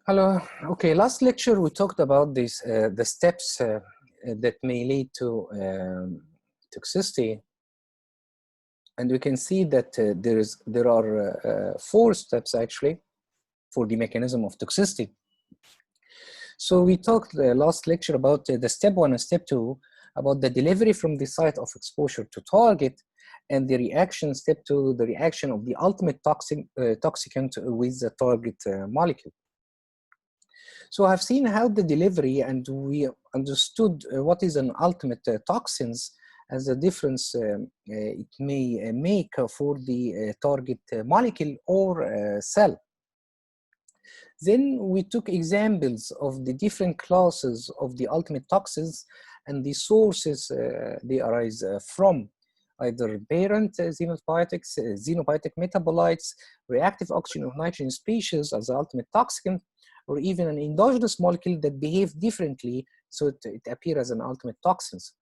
Hello. Okay, last lecture we talked about this, the steps that may lead to toxicity, and we can see that there are 4 steps actually for the mechanism of toxicity. So we talked last lecture about the step 1 and step 2 about the delivery from the site of exposure to target, and the reaction step 2, the reaction of the ultimate toxicant with the target molecule. So I've seen how the delivery, and we understood what is an ultimate toxins as a difference it may make for the target molecule or cell. Then we took examples of the different classes of the ultimate toxins and the sources they arise from, either parent xenobiotics, xenobiotic metabolites, reactive oxygen of nitrogen species as the ultimate toxicant, or even an endogenous molecule that behave differently, so it appears as an ultimate toxins.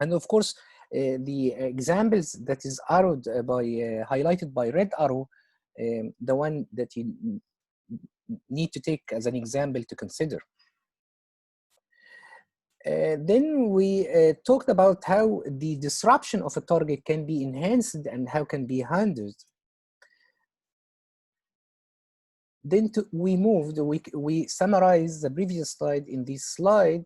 And of course, the examples that is arrowed by, highlighted by red arrow, the one that you need to take as an example to consider. Then we talked about how the disruption of a target can be enhanced and how can be handled. Then we summarized the previous slide in this slide,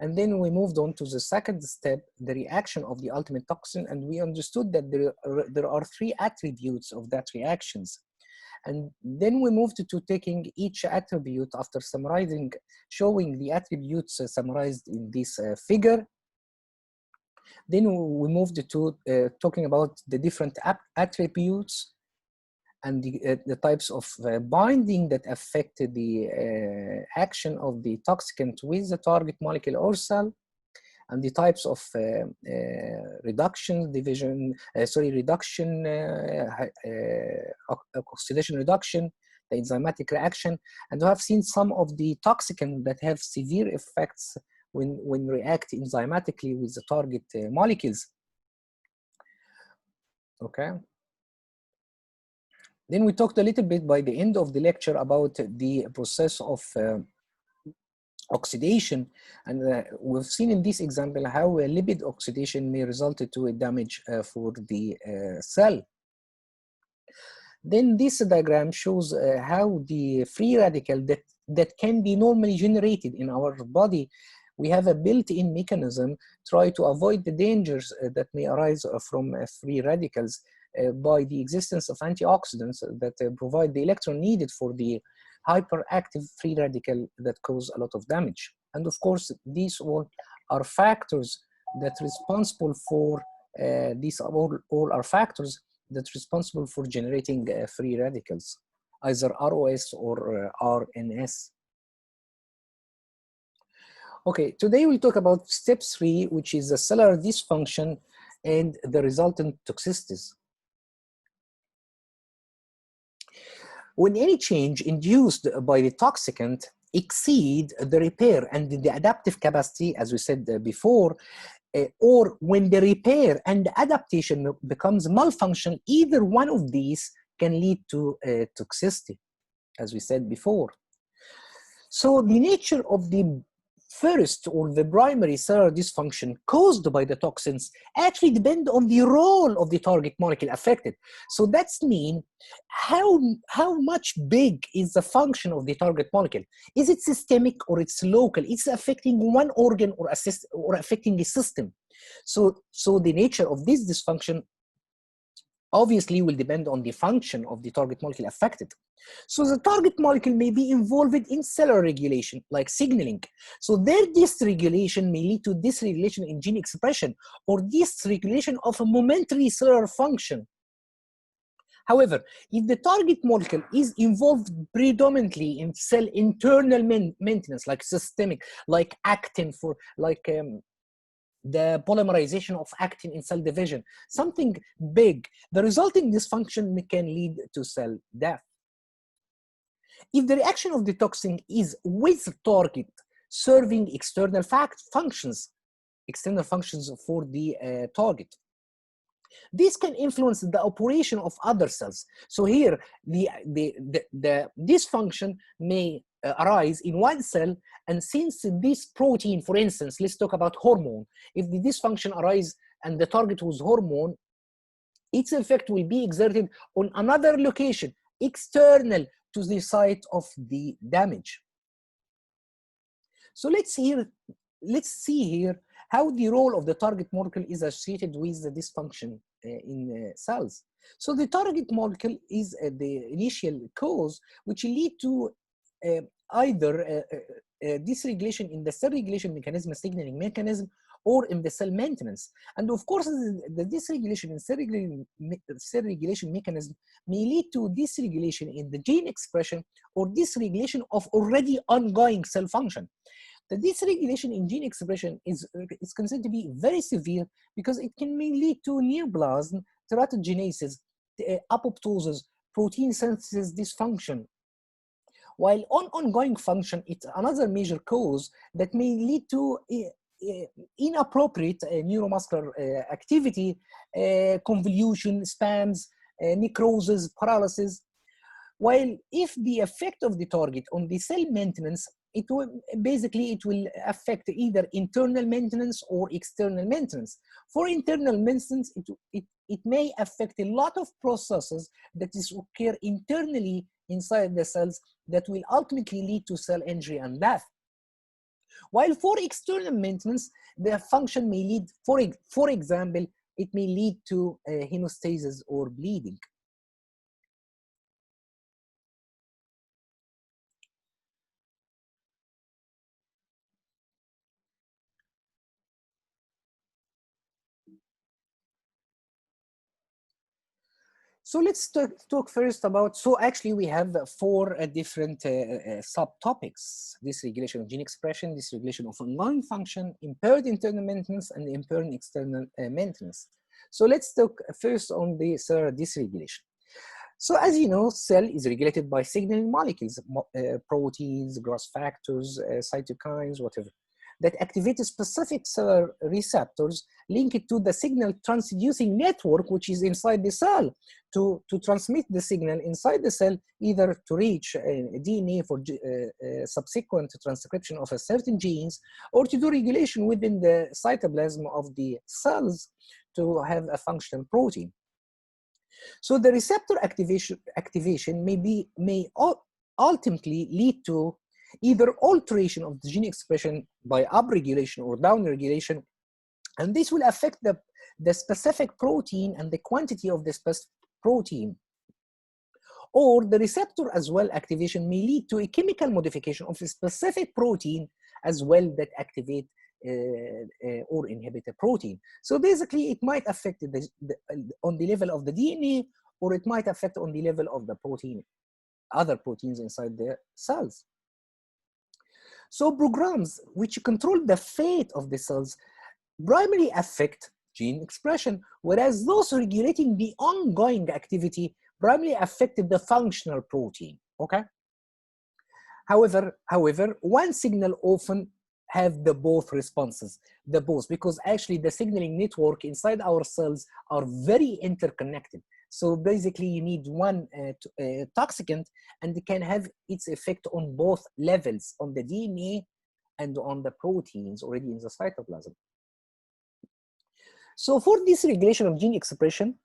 and then we moved on to the second step, the reaction of the ultimate toxin, and we understood that there are 3 attributes of that reactions. And then we moved to taking each attribute after summarizing, showing the attributes summarized in this figure. Then we moved to talking about the different attributes and the types of binding that affect the action of the toxicant with the target molecule or cell, and the types of reduction, oxidation reduction, the enzymatic reaction, and we have seen some of the toxicants that have severe effects when react enzymatically with the target molecules. Okay. Then we talked a little bit by the end of the lecture about the process of oxidation, and we've seen in this example how a lipid oxidation may result to a damage for the cell. Then this diagram shows how the free radical that can be normally generated in our body, we have a built-in mechanism try to avoid the dangers that may arise from free radicals by the existence of antioxidants that provide the electron needed for the hyperactive free radical that cause a lot of damage. And of course, these all are factors that responsible for, these all are factors that responsible for generating free radicals, either ROS or RNS. Okay, today we'll talk about step 3, which is the cellular dysfunction and the resultant toxicities. When any change induced by the toxicant exceed the repair and the adaptive capacity, as we said before, or when the repair and adaptation becomes malfunction, either one of these can lead to toxicity, as we said before. So the nature of the first or the primary cellular dysfunction caused by the toxins actually depend on the role of the target molecule affected. So that's mean how much big is the function of the target molecule? Is it systemic or it's local? It's affecting one organ or affecting a system. So the nature of this dysfunction obviously will depend on the function of the target molecule affected. So the target molecule may be involved in cellular regulation, like signaling. So their dysregulation may lead to dysregulation in gene expression or dysregulation of a momentary cellular function. However, if the target molecule is involved predominantly in cell internal maintenance, like systemic, like actin for, like the polymerization of actin in cell division, something big, the resulting dysfunction can lead to cell death. If the reaction of the toxin is with target serving external functions for the target, this can influence the operation of other cells. So here, the dysfunction may arise in one cell, and since this protein, for instance, let's talk about hormone, if the dysfunction arises and the target was hormone, its effect will be exerted on another location external to the site of the damage. So let's see here how the role of the target molecule is associated with the dysfunction in cells. So the target molecule is the initial cause which lead to either dysregulation in the cell regulation mechanism, signaling mechanism, or in the cell maintenance. And of course, the dysregulation in cell regulation mechanism may lead to dysregulation in the gene expression or dysregulation of already ongoing cell function. The dysregulation in gene expression is considered to be very severe because it can lead to neoplasm, teratogenesis, apoptosis, protein synthesis dysfunction. While on ongoing function, it's another major cause that may lead to inappropriate neuromuscular activity, convolution, spasms, necrosis, paralysis. While if the effect of the target on the cell maintenance, it will affect either internal maintenance or external maintenance. For internal maintenance, it may affect a lot of processes that occur internally inside the cells that will ultimately lead to cell injury and death. While for external maintenance, the function may lead, for example, it may lead to hemostasis or bleeding. So let's talk first about, so actually we have four different subtopics: dysregulation of gene expression, dysregulation of ongoing function, impaired internal maintenance, and impaired external maintenance. So let's talk first on the cellular dysregulation. So as you know, cell is regulated by signaling molecules, proteins, growth factors, cytokines, whatever, that activate specific cellular receptors linked to the signal transducing network, which is inside the cell, to transmit the signal inside the cell, either to reach DNA for subsequent transcription of a certain genes, or to do regulation within the cytoplasm of the cells to have a functional protein. So the receptor activation may ultimately lead to either alteration of the gene expression by upregulation or downregulation, and this will affect the specific protein and the quantity of the specific protein. Or the receptor as well activation may lead to a chemical modification of a specific protein as well that activate or inhibit a protein. So basically, it might affect on the level of the DNA, or it might affect on the level of the protein, other proteins inside the cells. So programs which control the fate of the cells primarily affect gene expression, whereas those regulating the ongoing activity primarily affect the functional protein, okay? However, one signal often have the both responses, because actually the signaling network inside our cells are very interconnected. So basically you need one toxicant, and it can have its effect on both levels, on the DNA and on the proteins already in the cytoplasm. So for this regulation of gene expression,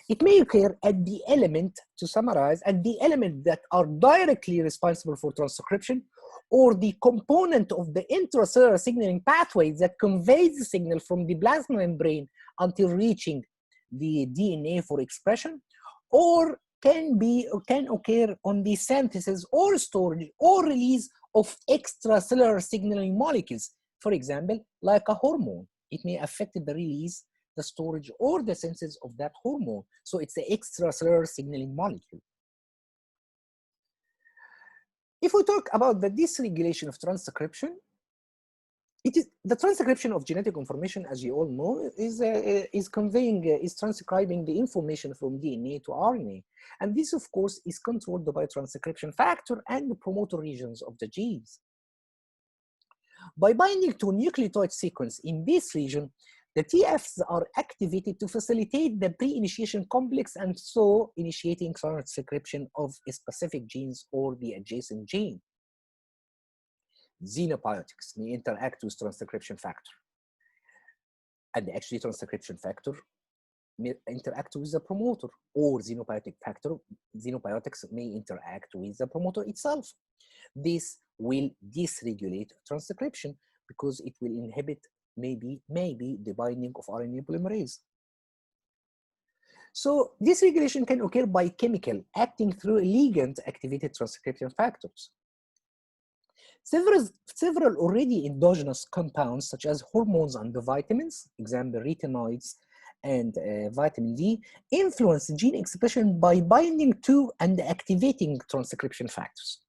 it may occur at the element, to summarize, at the element that are directly responsible for transcription, or the component of the intracellular signaling pathways that conveys the signal from the plasma membrane until reaching the DNA for expression, or can occur on the synthesis or storage or release of extracellular signaling molecules. For example, like a hormone, it may affect the release, the storage, or the synthesis of that hormone. So it's the extracellular signaling molecule. If we talk about the dysregulation of transcription, it is the transcription of genetic information, as you all know, is transcribing the information from DNA to RNA. And this, of course, is controlled by transcription factor and the promoter regions of the genes. By binding to nucleotide sequence in this region, the TFs are activated to facilitate the pre-initiation complex, and so initiating transcription of specific genes or the adjacent gene. xenobiotics may interact with transcription factor. And actually transcription factor may interact with the promoter, or xenobiotics may interact with the promoter itself. This will dysregulate transcription because it will inhibit maybe the binding of RNA polymerase. So dysregulation can occur by chemical acting through ligand-activated transcription factors. Several already endogenous compounds, such as hormones and the vitamins, example retinoids and vitamin D, influence gene expression by binding to and activating transcription factors.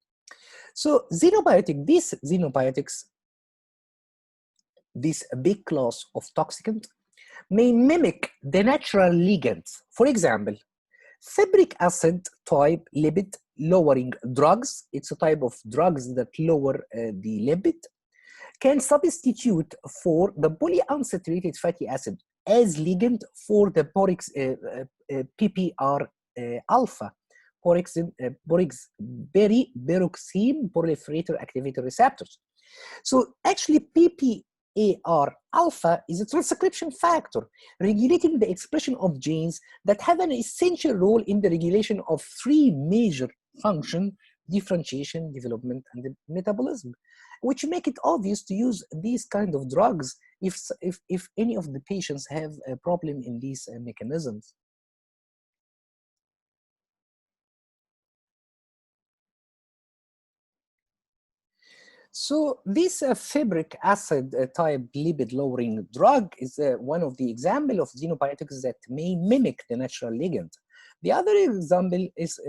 So these xenobiotics, this big class of toxicant, may mimic the natural ligands. For example, fibric acid type lipid lowering drugs, it's a type of drugs that lower the lipid, can substitute for the polyunsaturated fatty acid as ligand for the PPR alpha, pyroxene proliferator activator receptors. So actually PPAR alpha is a transcription factor regulating the expression of genes that have an essential role in the regulation of three major functions: differentiation, development, and metabolism, which make it obvious to use these kind of drugs if any of the patients have a problem in these mechanisms. So this fibric acid type lipid lowering drug is one of the example of xenobiotics that may mimic the natural ligand. The other example is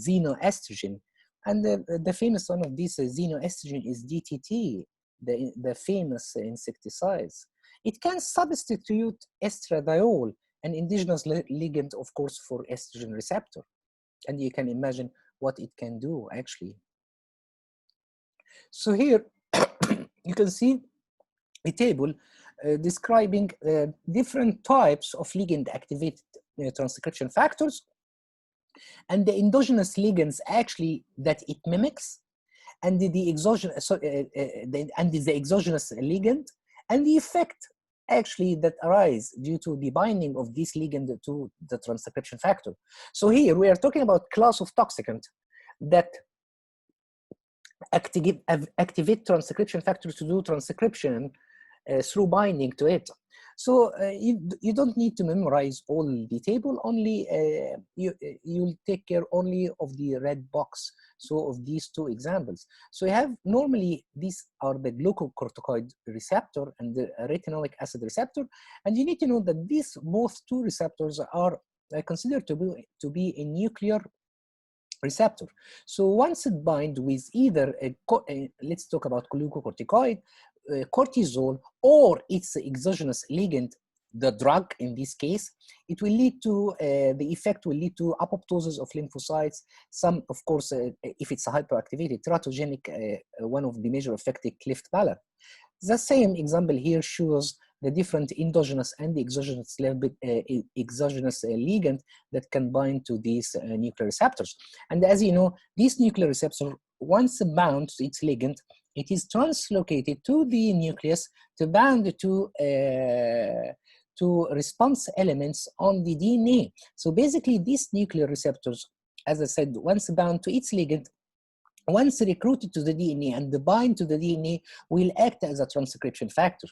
xenoestrogen, and the famous one of these xenoestrogen is DTT, the famous insecticides. It can substitute estradiol, an indigenous ligand, of course, for estrogen receptor, and you can imagine what it can do actually. So here you can see a table describing different types of ligand-activated transcription factors and the endogenous ligands actually that it mimics, and the exogenous ligand, and the effect actually that arise due to the binding of this ligand to the transcription factor. So here we are talking about class of toxicant that activate transcription factor to do transcription through binding to it. So you don't need to memorize all the table, only you'll take care only of the red box, so of these two examples. So you have, normally these are the glucocorticoid receptor and the retinoic acid receptor, and you need to know that these both two receptors are considered to be a nuclear receptor. So once it binds with either let's talk about glucocorticoid, cortisol, or its exogenous ligand, the drug in this case, it will lead to, the effect will lead to apoptosis of lymphocytes. Some, of course, if it's a hyperactivated, teratogenic, one of the major effects, cleft palate. The same example here shows the different endogenous and the exogenous ligand that can bind to these nuclear receptors. And as you know, these nuclear receptors, once bound to its ligand, it is translocated to the nucleus to bind to response elements on the DNA. So basically, these nuclear receptors, as I said, once bound to its ligand, once recruited to the DNA and bind to the DNA, will act as a transcription factor.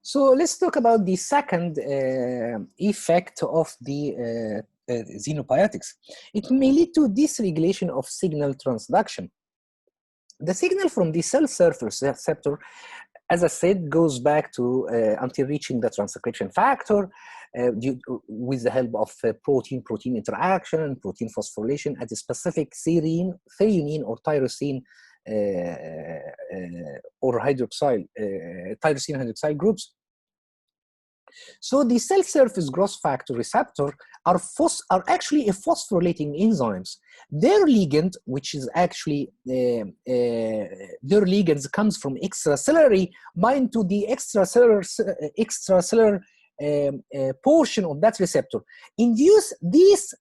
So let's talk about the second effect of the xenobiotics. It may lead to dysregulation of signal transduction. The signal from the cell surface receptor, as I said, goes back to until reaching the transcription factor with the help of protein-protein interaction, protein phosphorylation at a specific serine, threonine, or tyrosine or tyrosine hydroxyl groups. So the cell surface growth factor receptor are actually a phosphorylating enzymes. Their ligand, which is actually their ligands comes from extracellular, bind to the extracellular portion of that receptor induce these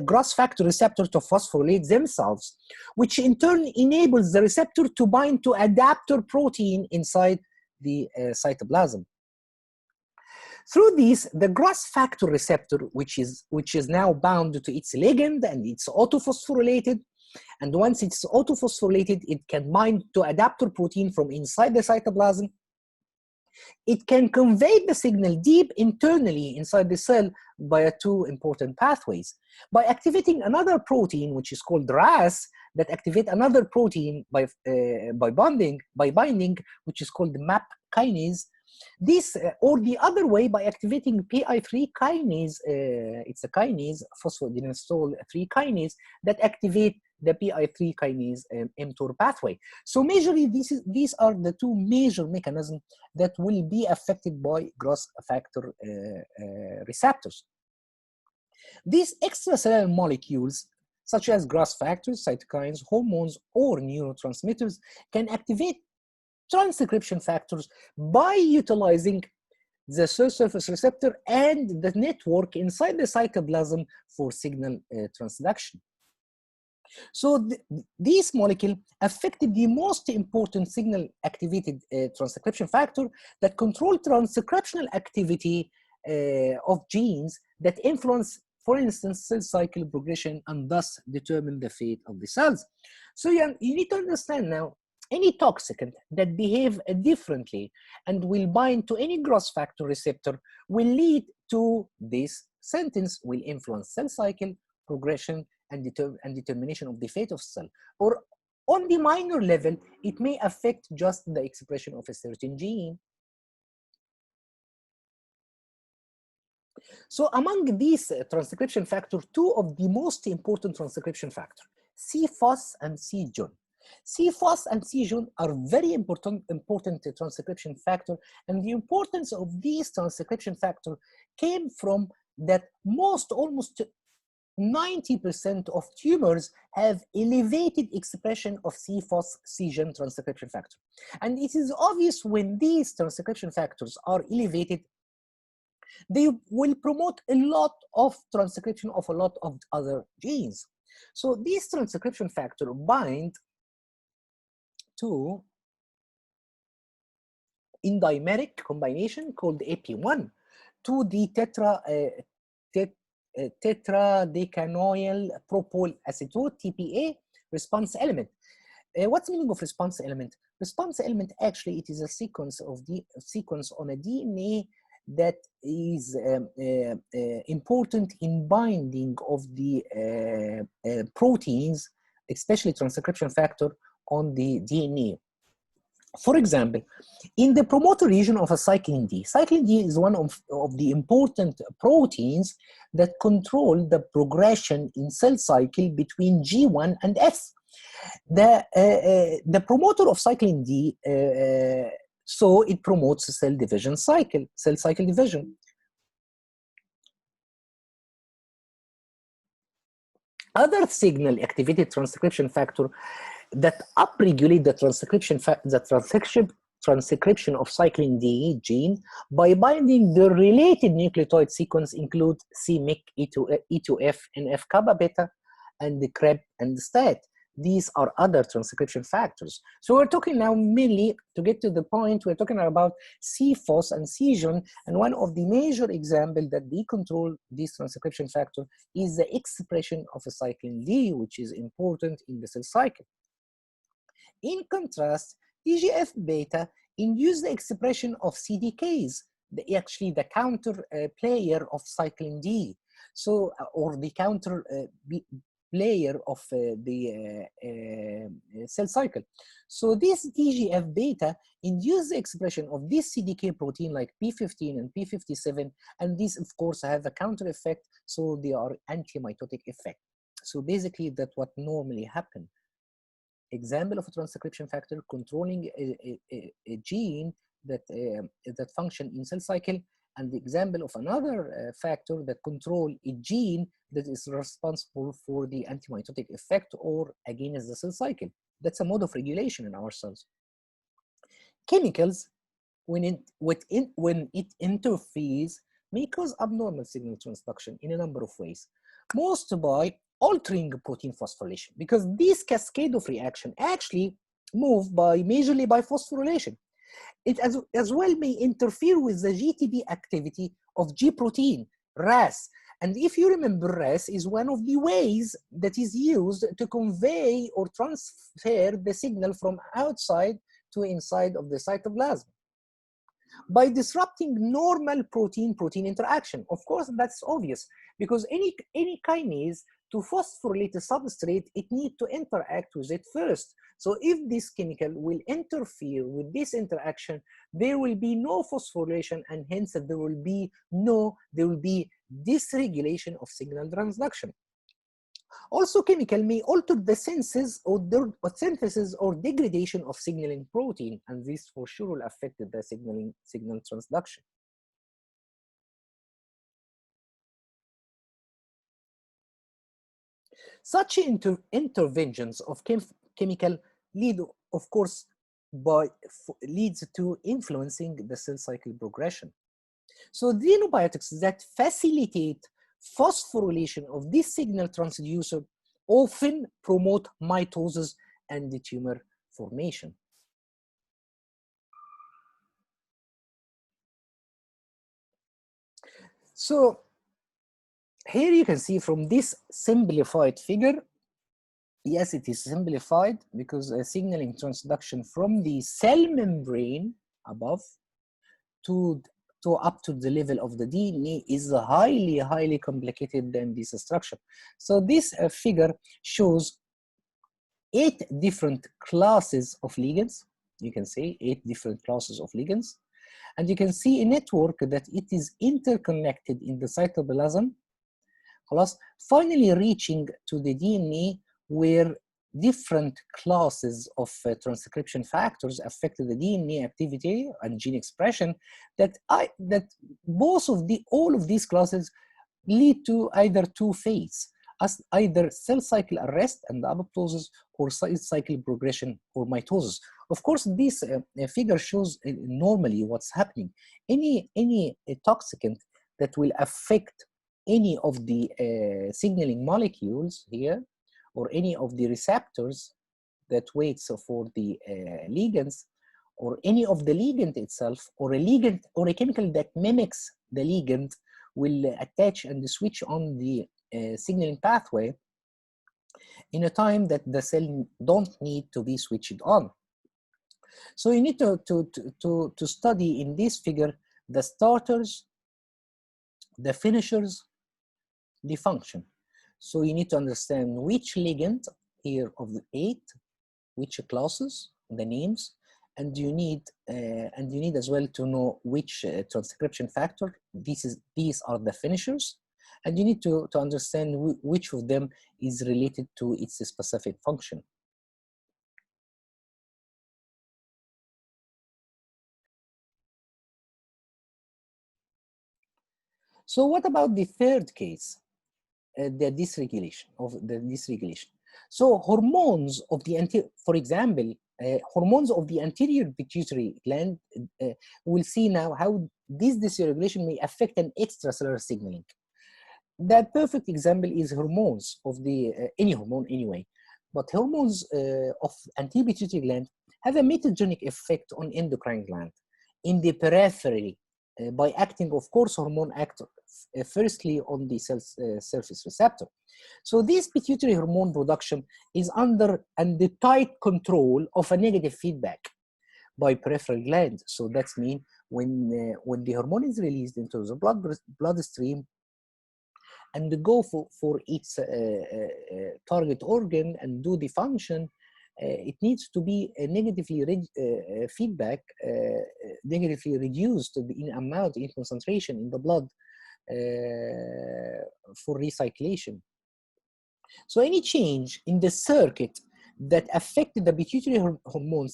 growth factor receptor to phosphorylate themselves, which in turn enables the receptor to bind to adapter protein inside the cytoplasm. Through this, the growth factor receptor, which is now bound to its ligand and it's autophosphorylated, and once it's autophosphorylated, it can bind to adapter protein from inside the cytoplasm. It can convey the signal deep internally inside the cell via two important pathways. By activating another protein, which is called RAS, that activate another protein by binding, which is called the MAP kinase. This, or the other way, by activating PI3 kinase, it's a kinase, phosphodienyl 3 kinase, that activate the PI3 kinase mTOR pathway. So majorly, these are the two major mechanisms that will be affected by growth factor receptors. These extracellular molecules, such as growth factors, cytokines, hormones, or neurotransmitters, can activate transcription factors by utilizing the cell surface receptor and the network inside the cytoplasm for signal transduction. So these molecules affected the most important signal activated transcription factor that control transcriptional activity of genes that influence, for instance, cell cycle progression and thus determine the fate of the cells. So you need to understand now, any toxicant that behave differently and will bind to any growth factor receptor will lead to this sentence, will influence cell cycle progression and determination of the fate of cell. Or on the minor level, it may affect just the expression of a certain gene. So among these transcription factors, two of the most important transcription factors, C-Phos and C-Jun. C-Phos and C-Jun are very important transcription factor, and the importance of these transcription factor came from that almost 90% of tumors have elevated expression of C-Phos C-Jun transcription factor. And it is obvious when these transcription factors are elevated, they will promote a lot of transcription of a lot of other genes. So these transcription factor bind to indimeric combination called AP1 to the tetradecanoyl propyl acetate TPA response element. What's the meaning of response element? Response element, actually, it is a sequence on a DNA that is important in binding of the proteins, especially transcription factor, on the DNA. For example, in the promoter region of a cyclin D, cyclin D is one of the important proteins that control the progression in cell cycle between G1 and S. The promoter of cyclin D, so it promotes cell cycle division. Other signal activated transcription factor that upregulate the transcription of cyclin D gene by binding the related nucleotide sequence include c-Myc, E2F, NF-kappa beta, and the CREB and the STAT. These are other transcription factors. So we're talking now mainly, to get to the point, we're talking about C-Phos and C-Jun, and one of the major examples that they control this transcription factor is the expression of a cyclin D, which is important in the cell cycle. In contrast, TGF-beta induce the expression of CDKs, actually the counter player of cyclin D, so or the counter player of the cell cycle. So this TGF-beta induce the expression of this CDK protein like P15 and P57, and these of course have a counter effect, so they are anti-mitotic effect. So basically that's what normally happens. Example of a transcription factor controlling a gene that function in cell cycle, and the example of another factor that control a gene that is responsible for the antimitotic effect or against the cell cycle. That's a mode of regulation in our cells. Chemicals, when it interferes may cause abnormal signal transduction in a number of ways. Most by altering protein phosphorylation, because this cascade of reaction actually move majorly by phosphorylation. It as well may interfere with the GTP activity of G protein, RAS. And if you remember, RAS is one of the ways that is used to convey or transfer the signal from outside to inside of the cytoplasm by disrupting normal protein-protein interaction. Of course, that's obvious, because any kinase to phosphorylate a substrate, it needs to interact with it first. So if this chemical will interfere with this interaction, there will be no phosphorylation, and hence there will be dysregulation of signal transduction. Also, chemical may alter the synthesis or degradation of signaling protein, and this for sure will affect the signal transduction. Such interventions of chemical lead, of course, leads to influencing the cell cycle progression. So xenobiotics that facilitate phosphorylation of this signal transducer often promote mitosis and the tumor formation. So here you can see from this simplified figure, yes, it is simplified because signaling transduction from the cell membrane above to up to the level of the DNA is highly complicated than this structure. So this figure shows 8 different classes of ligands. You can say 8 different classes of ligands. And you can see a network that it is interconnected in the cytoplasm, finally reaching to the DNA where different classes of transcription factors affect the DNA activity and gene expression, all of these classes lead to either two phases, as either cell cycle arrest and apoptosis, or cell cycle progression or mitosis. Of course, this figure shows normally what's happening. Any toxicant that will affect any of the signaling molecules here, or any of the receptors that waits for the ligands, or any of the ligand itself, or a ligand or a chemical that mimics the ligand will attach and switch on the signaling pathway in a time that the cell don't need to be switched on. So you need to study in this figure the starters, the finishers, the function. So you need to understand which ligand here of the 8, which classes, the names, and you need as well to know which transcription factor. These are the finishers, and you need to understand which of them is related to its specific function. So what about the third case, the dysregulation? So hormones of the for example, hormones of the anterior pituitary gland, we'll see now how this dysregulation may affect an extracellular signaling. The perfect example is hormones of the, any hormone anyway, but hormones of anterior pituitary gland have a metagenic effect on endocrine gland in the periphery by acting, of course, hormone act firstly on the cell surface receptor. So this pituitary hormone production is under the tight control of a negative feedback by peripheral gland. So that's mean when the hormone is released into the bloodstream and go for its target organ and do the function, it needs to be negatively negatively reduced in amount, in concentration in the blood for recyclation. So any change in the circuit that affected the pituitary hormone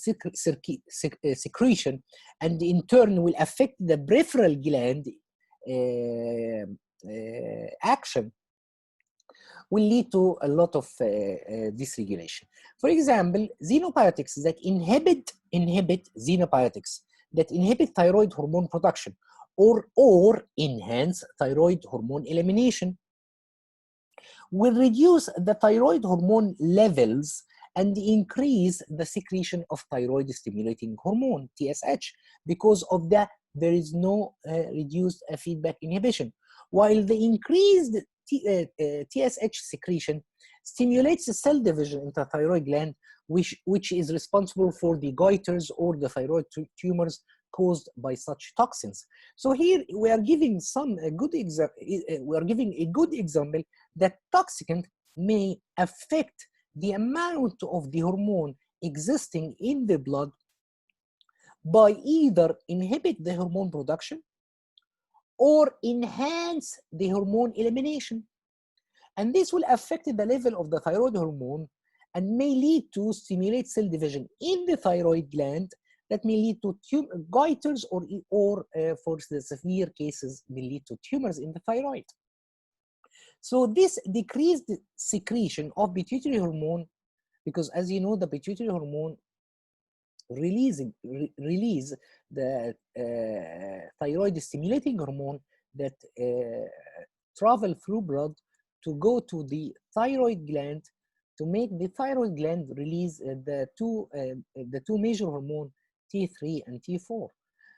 secretion and in turn will affect the peripheral gland action will lead to a lot of dysregulation. For example, xenobiotics that inhibit thyroid hormone production or enhance thyroid hormone elimination, will reduce the thyroid hormone levels and increase the secretion of thyroid stimulating hormone, TSH, because of that there is no reduced feedback inhibition. While the increased TSH secretion stimulates the cell division in the thyroid gland, which is responsible for the goiters or the thyroid tumors caused by such toxins. So here we are giving a good example that toxicant may affect the amount of the hormone existing in the blood by either inhibit the hormone production or enhance the hormone elimination. And this will affect the level of the thyroid hormone and may lead to stimulate cell division in the thyroid gland that may lead to goiters or for the severe cases may lead to tumors in the thyroid. So this decreased secretion of pituitary hormone, because as you know, the pituitary hormone release the thyroid stimulating hormone that travel through blood to go to the thyroid gland to make the thyroid gland release the two major hormone T3 and T4.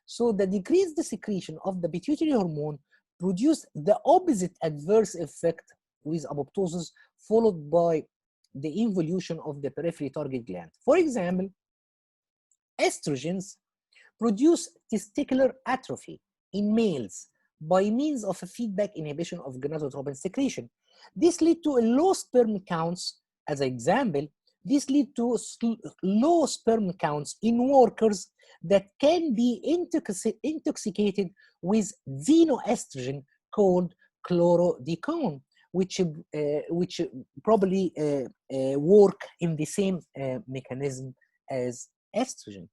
So the decreased secretion of the pituitary hormone produce the opposite adverse effect with apoptosis, followed by the involution of the periphery target gland. For example, estrogens produce testicular atrophy in males by means of a feedback inhibition of gonadotropin secretion. This leads to a low sperm counts. As an example, this leads to low sperm counts in workers that can be intoxicated with xenoestrogen called chloroquine, which probably work in the same mechanism as estrogen.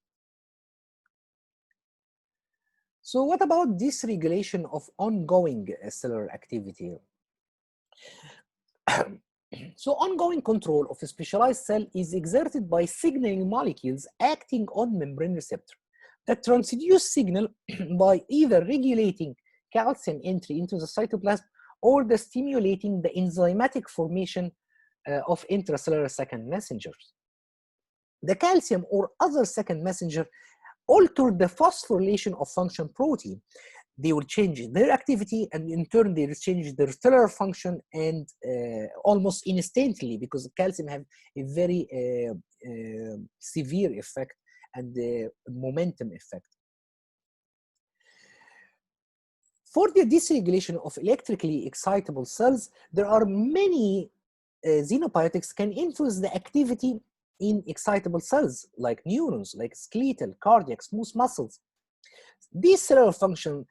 So what about dysregulation of ongoing cellular activity? So ongoing control of a specialized cell is exerted by signaling molecules acting on membrane receptor that transduce signal by either regulating calcium entry into the cytoplasm or the stimulating the enzymatic formation of intracellular second messengers. The calcium or other second messenger alter the phosphorylation of function protein. They will change their activity, and in turn they will change their cellular function, and almost instantly, because calcium have a very severe effect and momentum effect. For the dysregulation of electrically excitable cells, there are many xenobiotics can influence the activity in excitable cells like neurons, like skeletal, cardiac, smooth muscles. This cellular function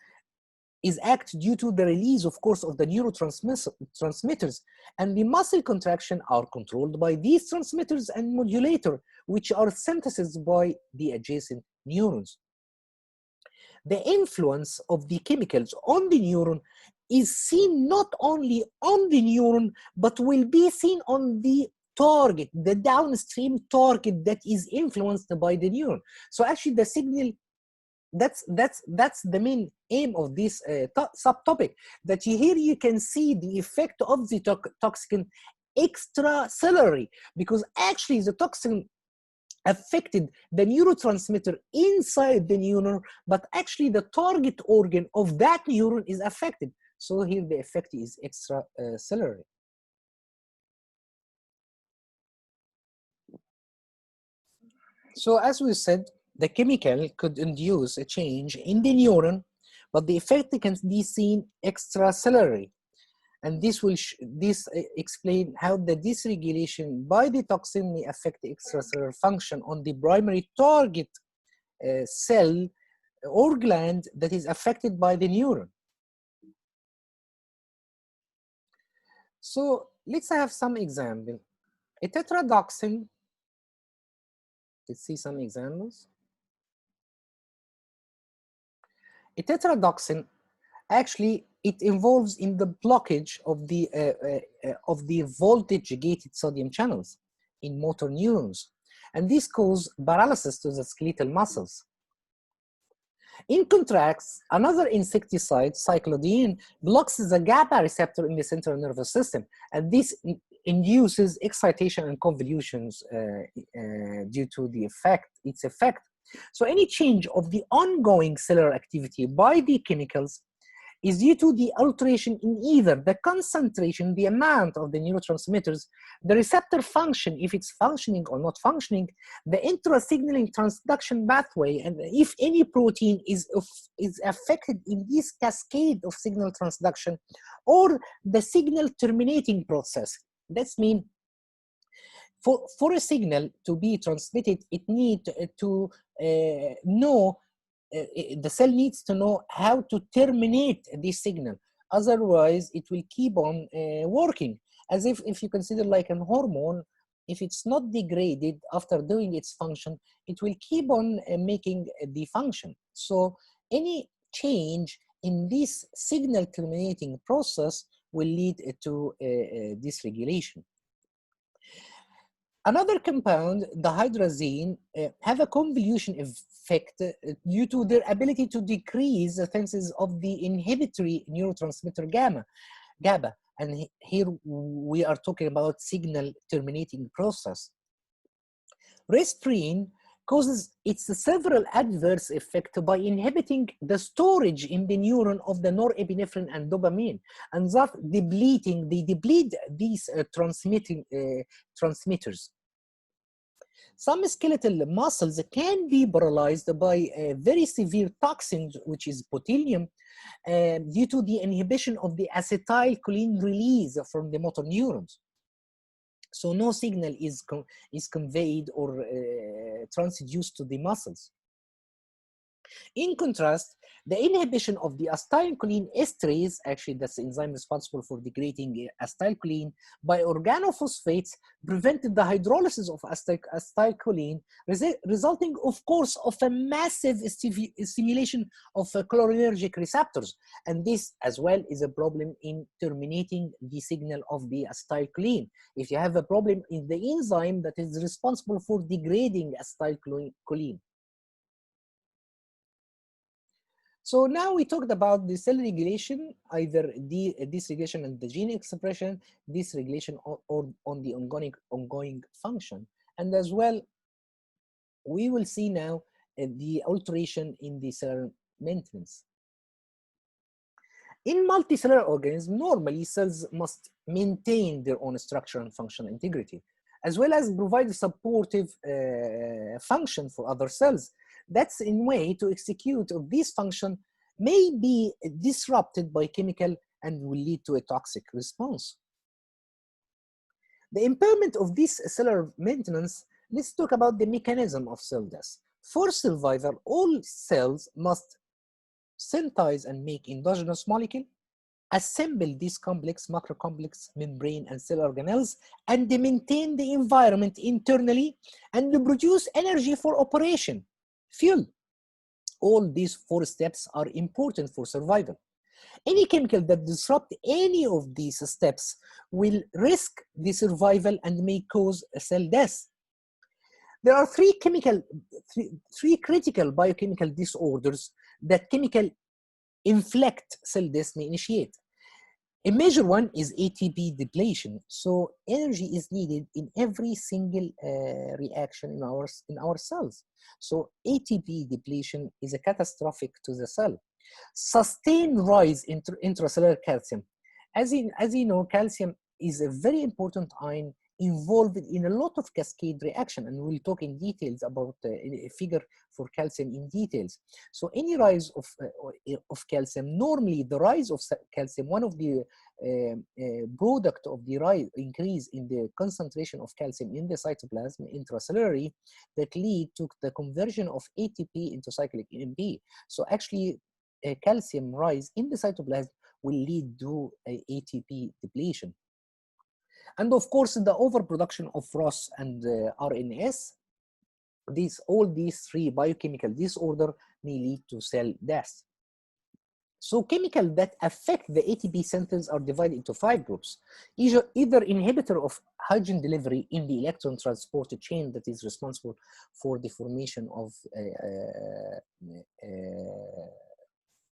is acted due to the release, of course, of the neurotransmitters, and the muscle contraction are controlled by these transmitters and modulator, which are synthesized by the adjacent neurons. The influence of the chemicals on the neuron is seen not only on the neuron, but will be seen on the target, the downstream target that is influenced by the neuron. So actually the signal, that's the main aim of this subtopic, that here you can see the effect of the toxicant extracellularly, because actually the toxin affected the neurotransmitter inside the neuron, but actually the target organ of that neuron is affected. So here the effect is extracellular. So as we said, the chemical could induce a change in the neuron, but the effect can be seen extracellularly. And this will explain how the dysregulation by the toxin may affect the extracellular function on the primary target cell or gland that is affected by the neuron. So let's have some example. A tetrodotoxin, let's see some examples. A tetrodotoxin, actually, it involves in the blockage of the voltage-gated sodium channels in motor neurons, and this causes paralysis to the skeletal muscles. In contrast, another insecticide, cyclodine, blocks the GABA receptor in the central nervous system, and this induces excitation and convolutions due to its effect. So any change of the ongoing cellular activity by the chemicals is due to the alteration in either the concentration, the amount of the neurotransmitters, the receptor function, if it's functioning or not functioning, the intra-signaling transduction pathway, and if any protein is affected in this cascade of signal transduction, or the signal terminating process. That's mean for a signal to be transmitted, it needs to know, the cell needs to know how to terminate this signal. Otherwise, it will keep on working. As if you consider like an hormone, if it's not degraded after doing its function, it will keep on making the function. So any change in this signal terminating process will lead to dysregulation. Another compound, the hydrazine, have a convolution effect due to their ability to decrease the senses of the inhibitory neurotransmitter GABA. And here we are talking about signal terminating process. Risperidone causes its several adverse effects by inhibiting the storage in the neuron of the norepinephrine and dopamine, and thus they deplete these transmitters. Some skeletal muscles can be paralyzed by very severe toxins, which is botulinum, due to the inhibition of the acetylcholine release from the motor neurons. So no signal is conveyed or transduced to the muscles. In contrast, the inhibition of the acetylcholine esterase, actually that's the enzyme responsible for degrading acetylcholine, by organophosphates prevented the hydrolysis of acetylcholine, resulting, of course, of a massive stimulation of cholinergic receptors. And this as well is a problem in terminating the signal of the acetylcholine. If you have a problem in the enzyme that is responsible for degrading acetylcholine. So now we talked about the cell regulation, either the dysregulation and the gene expression, dysregulation or on the ongoing function. And as well, we will see now the alteration in the cellular maintenance. In multicellular organisms, normally cells must maintain their own structure and functional integrity, as well as provide a supportive function for other cells. That's in way to execute of this function may be disrupted by chemical and will lead to a toxic response. The impairment of this cellular maintenance, let's talk about the mechanism of cell death. For survival, all cells must synthesize and make endogenous molecule, assemble these complex, macrocomplex, membrane, and cell organelles, and they maintain the environment internally, and they produce energy for operation, fuel. All these 4 steps are important for survival. Any chemical that disrupts any of these steps will risk the survival and may cause a cell death. There are three critical biochemical disorders that chemical inflect cell death may initiate. A major one is ATP depletion. So energy is needed in every single reaction in our cells. So ATP depletion is a catastrophic to the cell. Sustained rise in intracellular calcium. As you know, calcium is a very important ion involved in a lot of cascade reaction, and we'll talk in details about a figure for calcium in details. So any rise of calcium, normally the rise of calcium, one of the product of the increase in the concentration of calcium in the cytoplasm intracellularly, that lead to the conversion of ATP into cyclic AMP. So actually calcium rise in the cytoplasm will lead to ATP depletion. And of course, the overproduction of ROS and RNS, all these 3 biochemical disorders may lead to cell death. So chemicals that affect the ATP synthesis are divided into 5 groups. Either inhibitor of hydrogen delivery in the electron transport chain that is responsible for the formation of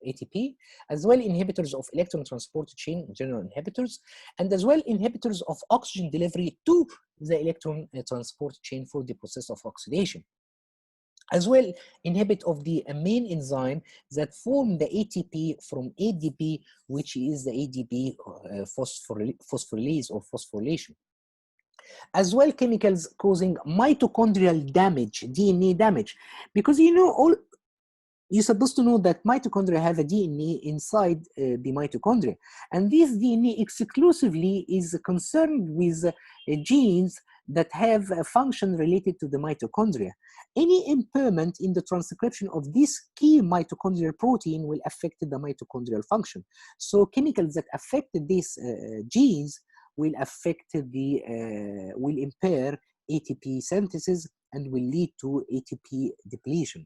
ATP, as well inhibitors of electron transport chain, general inhibitors, and as well inhibitors of oxygen delivery to the electron transport chain for the process of oxidation. As well, inhibit of the main enzyme that form the ATP from ADP, which is the ADP phosphorylase or phosphorylation. As well, chemicals causing mitochondrial damage, DNA damage, because you're supposed to know that mitochondria have a DNA inside the mitochondria, and this DNA exclusively is concerned with genes that have a function related to the mitochondria. Any impairment in the transcription of this key mitochondrial protein will affect the mitochondrial function. So chemicals that affect these genes will will impair ATP synthesis and will lead to ATP depletion.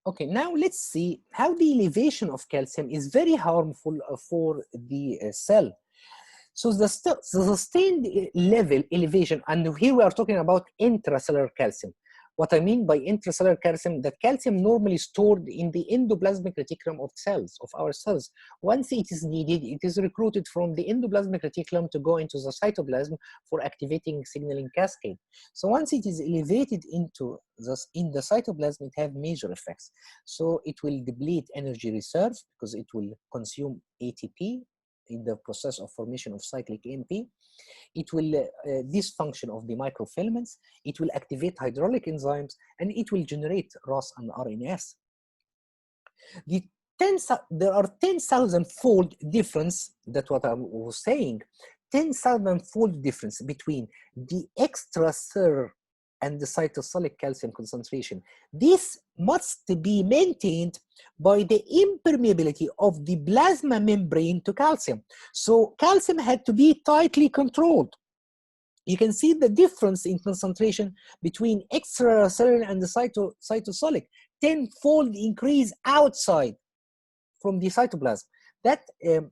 Okay, now let's see how the elevation of calcium is very harmful for the cell. So the sustained level elevation, and here we are talking about intracellular calcium. What I mean by intracellular calcium, that calcium normally stored in the endoplasmic reticulum of cells, of our cells. Once it is needed, it is recruited from the endoplasmic reticulum to go into the cytoplasm for activating signaling cascade. So once it is elevated in the cytoplasm, it has major effects. So it will deplete energy reserve because it will consume ATP in the process of formation of cyclic AMP. It will dysfunction of the microfilaments, it will activate hydraulic enzymes, and it will generate ROS and RNS. There are 10,000-fold difference, that's what I was saying, 10,000-fold difference between the extracellular and the cytosolic calcium concentration. This must be maintained by the impermeability of the plasma membrane to calcium. So calcium had to be tightly controlled. You can see the difference in concentration between extracellular and the cytosolic, 10-fold increase outside from the cytoplasm. That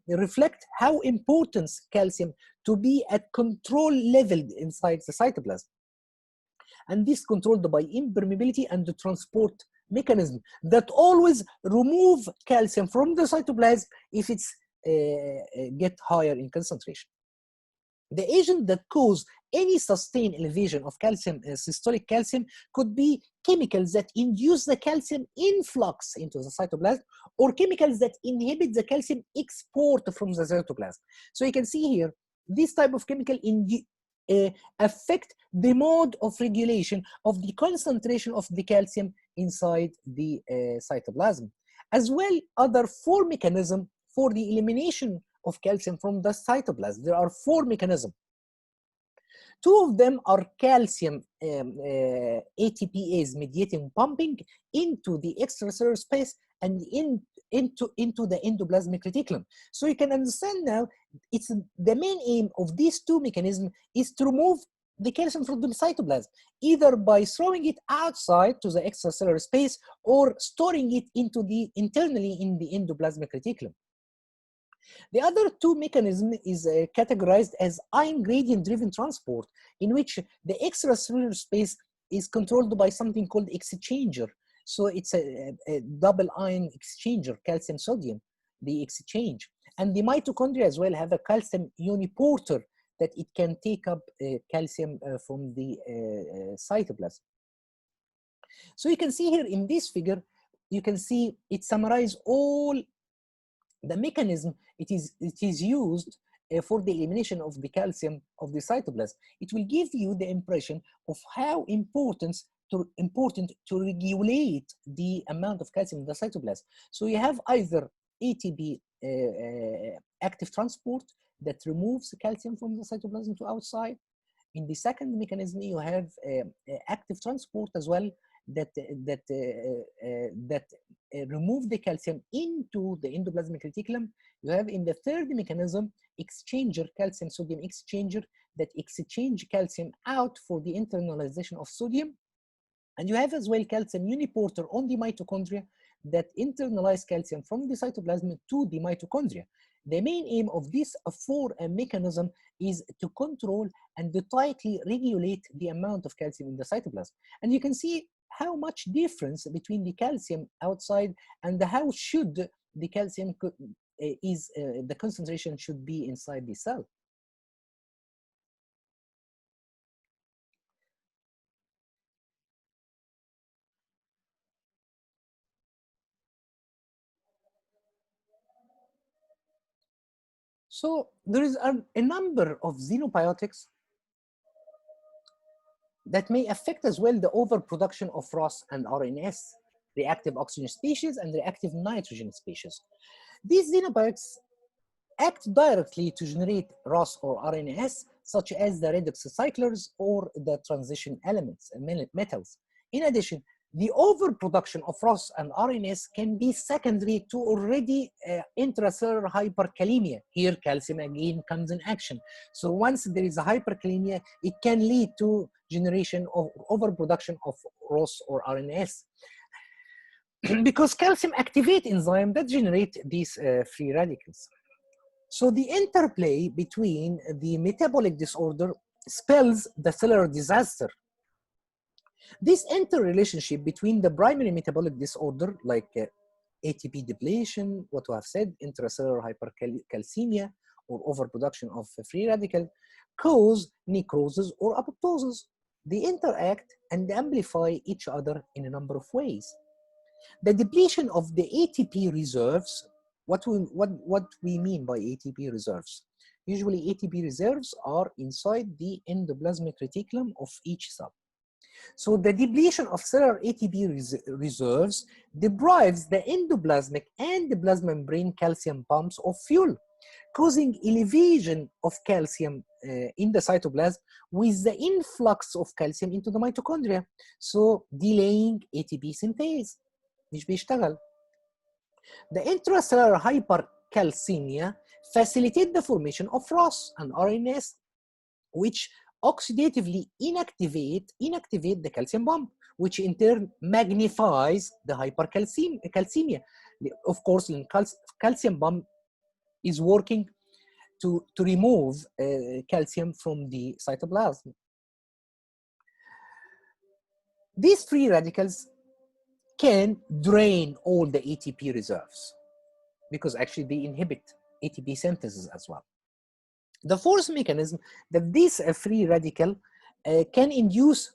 reflects how important calcium to be at control level inside the cytoplasm. And this controlled by impermeability and the transport mechanism that always remove calcium from the cytoplasm if it's get higher in concentration. The agent that cause any sustained elevation of calcium, systolic calcium, could be chemicals that induce the calcium influx into the cytoplasm, or chemicals that inhibit the calcium export from the cytoplasm. So you can see here, this type of chemical affect the mode of regulation of the concentration of the calcium inside the cytoplasm. As well, other 4 mechanisms for the elimination of calcium from the cytoplasm. There are 4 mechanisms. 2 of them are calcium ATPase mediating pumping into the extracellular space and into the endoplasmic reticulum. So you can understand now, it's the main aim of these 2 mechanisms is to remove the calcium from the cytoplasm, either by throwing it outside to the extracellular space or storing it internally in the endoplasmic reticulum. The other 2 mechanism is categorized as ion gradient driven transport, in which the extracellular space is controlled by something called exchanger. So it's a double ion exchanger, calcium sodium, the exchange. And the mitochondria as well have a calcium uniporter that it can take up calcium from the cytoplasm. So you can see here in this figure, you can see it summarizes all the mechanism it is used for the elimination of the calcium of the cytoplasm. It will give you the impression of how important to regulate the amount of calcium in the cytoplasm. So you have either ATP active transport that removes the calcium from the cytoplasm to outside. In the second mechanism, you have active transport as well that remove the calcium into the endoplasmic reticulum. You have in the third mechanism exchanger, calcium sodium exchanger, that exchange calcium out for the internalization of sodium. And you have as well calcium uniporter on the mitochondria that internalize calcium from the cytoplasm to the mitochondria. The main aim of this four mechanism is to control and to tightly regulate the amount of calcium in the cytoplasm. And you can see how much difference between the calcium outside and how should the calcium the concentration should be inside the cell. So there is a number of xenobiotics that may affect as well the overproduction of ROS and RNS, reactive oxygen species and reactive nitrogen species. These xenobiotics act directly to generate ROS or RNS, such as the redox cyclers or the transition elements, metals. In addition, the overproduction of ROS and RNS can be secondary to already intracellular hyperkalemia. Here, calcium again comes in action. So once there is a hyperkalemia, it can lead to generation of overproduction of ROS or RNS. Because calcium activate enzymes that generate these free radicals. So the interplay between the metabolic disorder spells the cellular disaster. This interrelationship between the primary metabolic disorder, like ATP depletion, what we have said, intracellular hypercalcemia, or overproduction of free radical, cause necrosis or apoptosis. They interact and amplify each other in a number of ways. The depletion of the ATP reserves, what we mean by ATP reserves? Usually ATP reserves are inside the endoplasmic reticulum of each cell. So the depletion of cellular ATP reserves deprives the endoplasmic and the plasma membrane calcium pumps of fuel, causing elevation of calcium in the cytoplasm with the influx of calcium into the mitochondria, so delaying ATP synthase. مش بيشتغل. The intracellular hypercalcemia facilitate the formation of ROS and RNS, which oxidatively inactivate the calcium pump, which in turn magnifies the hypercalcemia. Of course, the calcium pump is working to remove calcium from the cytoplasm. These free radicals can drain all the ATP reserves because actually they inhibit ATP synthesis as well. The fourth mechanism that this free radical can induce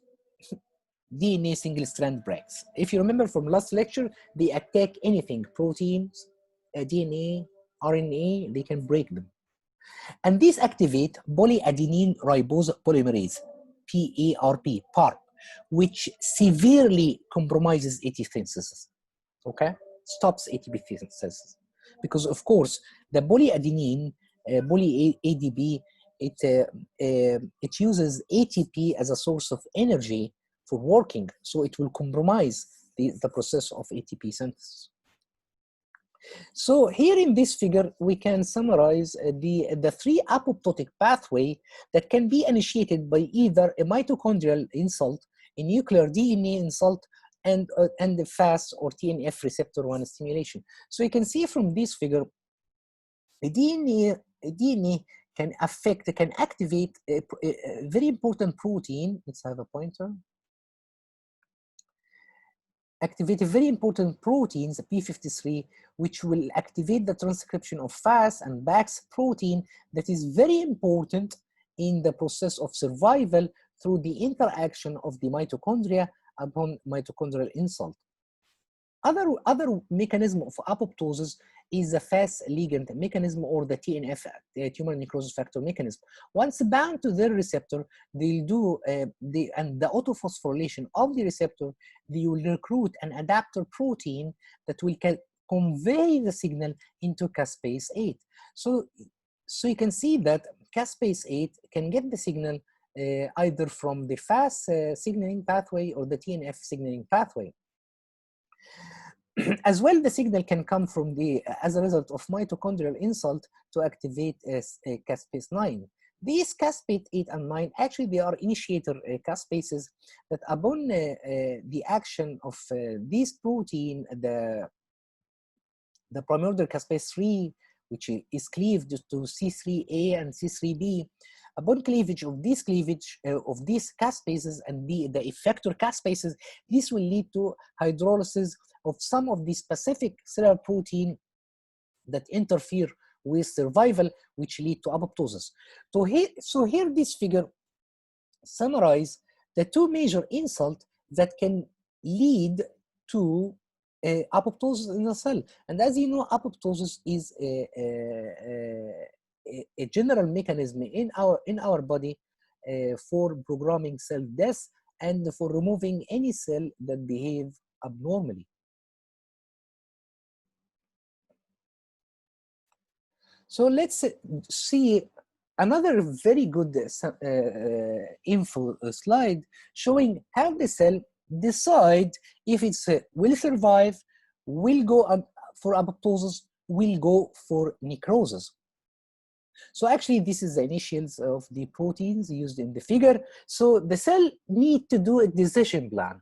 DNA single-strand breaks. If you remember from last lecture, they attack anything, proteins, DNA, RNA, they can break them. And these activate polyadenine ribose polymerase, PARP, which severely compromises ATP synthesis, okay? Stops ATP synthesis. Because of course, the polyadenine, poly-ADP, it uses ATP as a source of energy for working, so it will compromise the process of ATP synthesis. So here in this figure, we can summarize the three apoptotic pathway that can be initiated by either a mitochondrial insult, a nuclear DNA insult, and the FAS or TNF receptor 1 stimulation. So you can see from this figure, the DNA can activate a very important protein. Let's have a pointer. Activate a very important proteins, P53, which will activate the transcription of FAS and BAX protein that is very important in the process of survival through the interaction of the mitochondria upon mitochondrial insult. Other mechanism of apoptosis is the FAS ligand mechanism or the TNF, the tumor necrosis factor mechanism. Once bound to their receptor, they'll do and the autophosphorylation of the receptor, they will recruit an adapter protein that will convey the signal into caspase 8. So you can see that caspase 8 can get the signal either from the FAS signaling pathway or the TNF signaling pathway. As well, the signal can come from as a result of mitochondrial insult to activate caspase 9. These caspase 8 and 9, actually they are initiator caspases that upon the action of this protein, the primordial caspase 3, which is cleaved to C3A and C3B, upon cleavage of these caspases and the effector caspases, this will lead to hydrolysis of some of the specific cellular protein that interfere with survival, which lead to apoptosis. So here this figure summarize the two major insults that can lead to apoptosis in the cell. And as you know, apoptosis is a general mechanism in our body for programming cell death and for removing any cell that behave abnormally. So let's see another very good info slide showing how the cell decide if it will survive, will go for apoptosis, will go for necrosis. So actually this is the initials of the proteins used in the figure. So the cell need to do a decision plan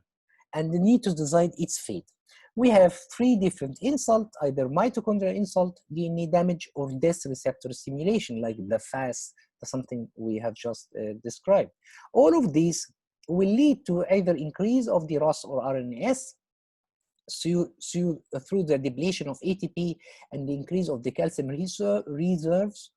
and need to decide its fate. We have three different insults, either mitochondrial insult, DNA damage, or death receptor stimulation, like the FAS, something we have just described. All of these will lead to either increase of the ROS or RNS through the depletion of ATP and the increase of the calcium reserves.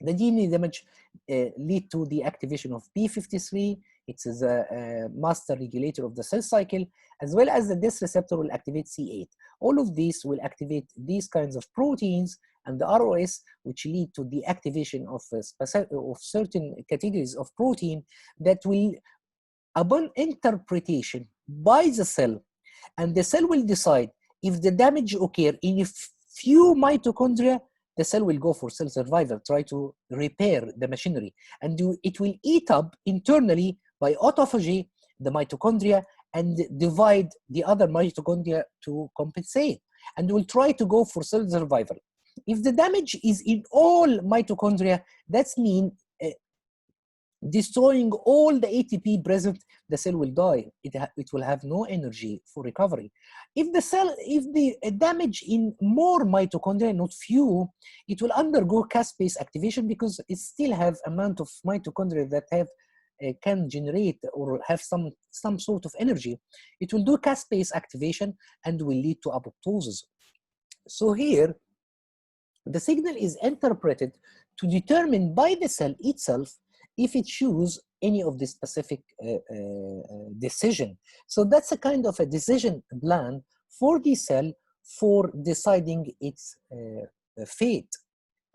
The DNA damage lead to the activation of P53. It is a master regulator of the cell cycle, as well as the death receptor will activate C8. All of these will activate these kinds of proteins, and the ROS, which lead to the activation of certain categories of protein that will, upon interpretation by the cell, and the cell will decide if the damage occur in a few mitochondria, the cell will go for cell survival, try to repair the machinery, and it will eat up internally by autophagy the mitochondria and divide the other mitochondria to compensate, and will try to go for cell survival. If the damage is in all mitochondria, that's mean destroying all the ATP present, the cell will die. It will have no energy for recovery. If the damage in more mitochondria, not few, it will undergo caspase activation because it still have amount of mitochondria that have can generate or have some sort of energy. It will do caspase activation and will lead to apoptosis. So here, the signal is interpreted to determine by the cell itself if it choose any of the specific decision. So that's a kind of a decision plan for the cell for deciding its fate.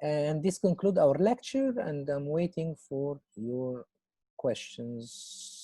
And this concludes our lecture, and I'm waiting for your questions.